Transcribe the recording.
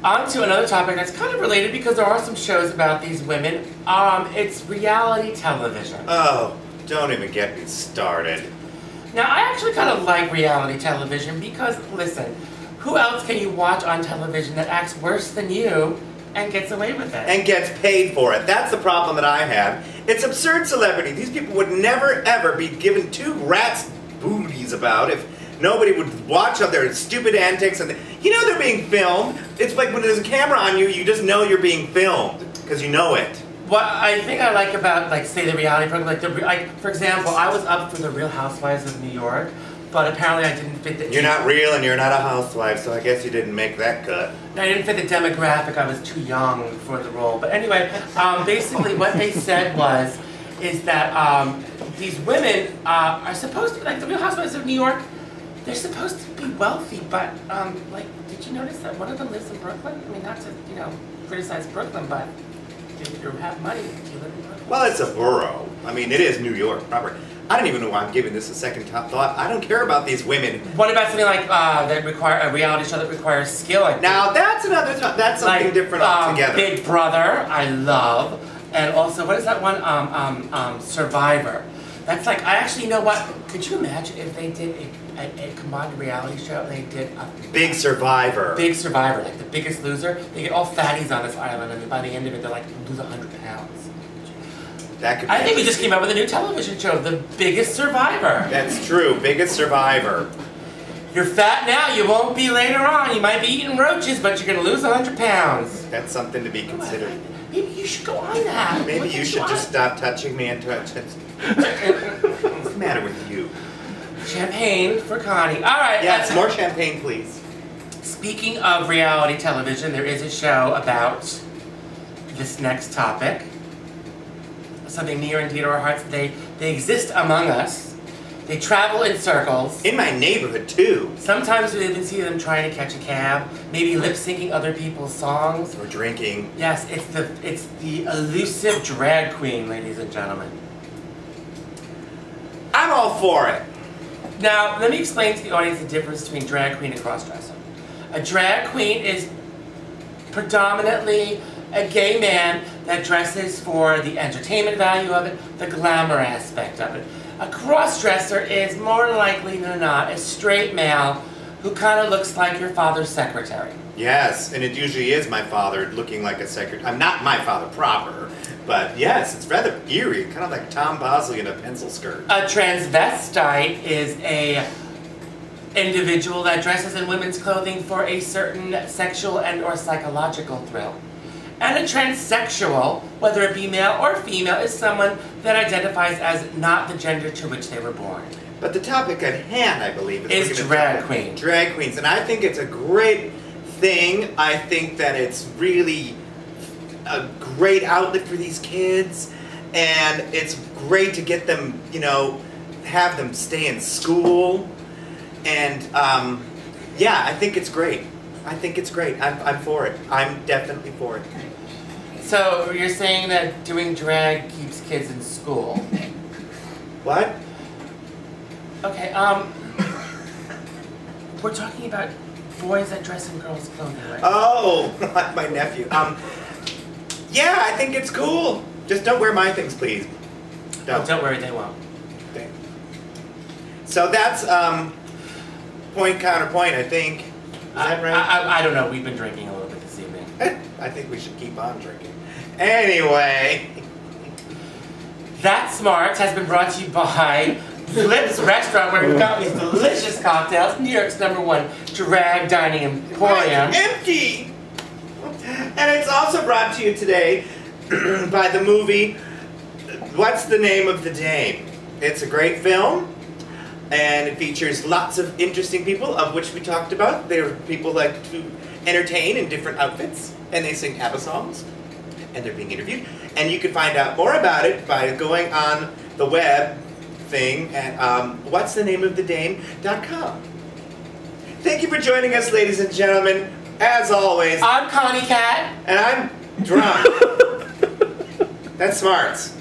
On to another topic that's kind of related because there are some shows about these women. It's reality television. Oh, don't even get me started. Now, I actually kind of like reality television because, listen, who else can you watch on television that acts worse than you and gets away with it? And gets paid for it. That's the problem that I have. It's absurd celebrity. These people would never, ever be given two rats' booties about if nobody would watch up their stupid antics. And you know they're being filmed. It's like when there's a camera on you, you just know you're being filmed because you know it. What I think I like about, like, say, the reality program, like, for example, I was up for the Real Housewives of New York, but apparently I didn't fit the... You're not real and you're not a housewife, so I guess you didn't make that cut. No, I didn't fit the demographic. I was too young for the role. But anyway, basically what they said is that these women are supposed to, like, the Real Housewives of New York, they're supposed to be wealthy, but, like, did you notice that one of them lives in Brooklyn? I mean, not to, you know, criticize Brooklyn, but if you have money, you live in Brooklyn. Well, it's a borough. I mean, it is New York proper. I don't even know why I'm giving this a second thought. I don't care about these women. What about something like that require a reality show that requires skill? Now that's that's something like, different altogether. Big Brother, I love, and also what is that one? Survivor. That's like, I actually, you know what? Could you imagine if they did a combined reality show and they did a Big Survivor. Big Survivor, like The Biggest Loser. They get all fatties on this island, and by the end of it, they're like lose 100 pounds. That could be I think we just came up with a new television show, The Biggest Survivor. That's true, Biggest Survivor. You're fat now, you won't be later on. You might be eating roaches, but you're going to lose 100 pounds. That's something to be considered. Maybe you should go on that. Maybe you should just stop touching me and touch it. What's the matter with you? Champagne for Connie. All right. Yes, more champagne, please. Speaking of reality television, there is a show about this next topic. Something near and dear to our hearts. They exist among us. They travel in circles. In my neighborhood, too. Sometimes we even see them trying to catch a cab, maybe lip-syncing other people's songs. Or drinking. Yes, it's the elusive drag queen, ladies and gentlemen. I'm all for it. Now, let me explain to the audience the difference between drag queen and crossdresser. A drag queen is predominantly a gay man that dresses for the entertainment value of it, the glamour aspect of it. A crossdresser is more likely than not a straight male who kind of looks like your father's secretary. Yes, and it usually is my father looking like a secretary. I'm not my father proper, but yes, it's rather eerie, kind of like Tom Bosley in a pencil skirt. A transvestite is a individual that dresses in women's clothing for a certain sexual and or psychological thrill. And a transsexual, whether it be male or female, is someone that identifies as not the gender to which they were born. But the topic at hand, I believe, is drag queen. Drag queens, and I think it's a great thing. I think that it's really a great outlet for these kids, and it's great to get them, you know, have them stay in school, and yeah, I think it's great. I think it's great. I'm for it. I'm definitely for it. So you're saying that doing drag keeps kids in school? What? Okay, we're talking about boys that dress in girls' clothing, right? Oh, like my nephew. Yeah, I think it's cool. Just don't wear my things, please. Oh, don't worry, they won't. Okay. So that's point counterpoint, I think. Is that right? I don't know. We've been drinking a little bit this evening. I think we should keep on drinking. Anyway. That SMARTS has been brought to you by Lips Restaurant, where we've got these delicious cocktails. New York's #1 drag dining emporium. Empty! And it's also brought to you today by the movie What's the Name of the Dame? It's a great film. And it features lots of interesting people, of which we talked about. There are people like to entertain in different outfits, and they sing ABBA songs, and they're being interviewed. And you can find out more about it by going on the web thing at what'sthenameofthedame.com. Thank you for joining us, ladies and gentlemen. As always, I'm Connie Cat. and I'm drunk. That's SMARTS.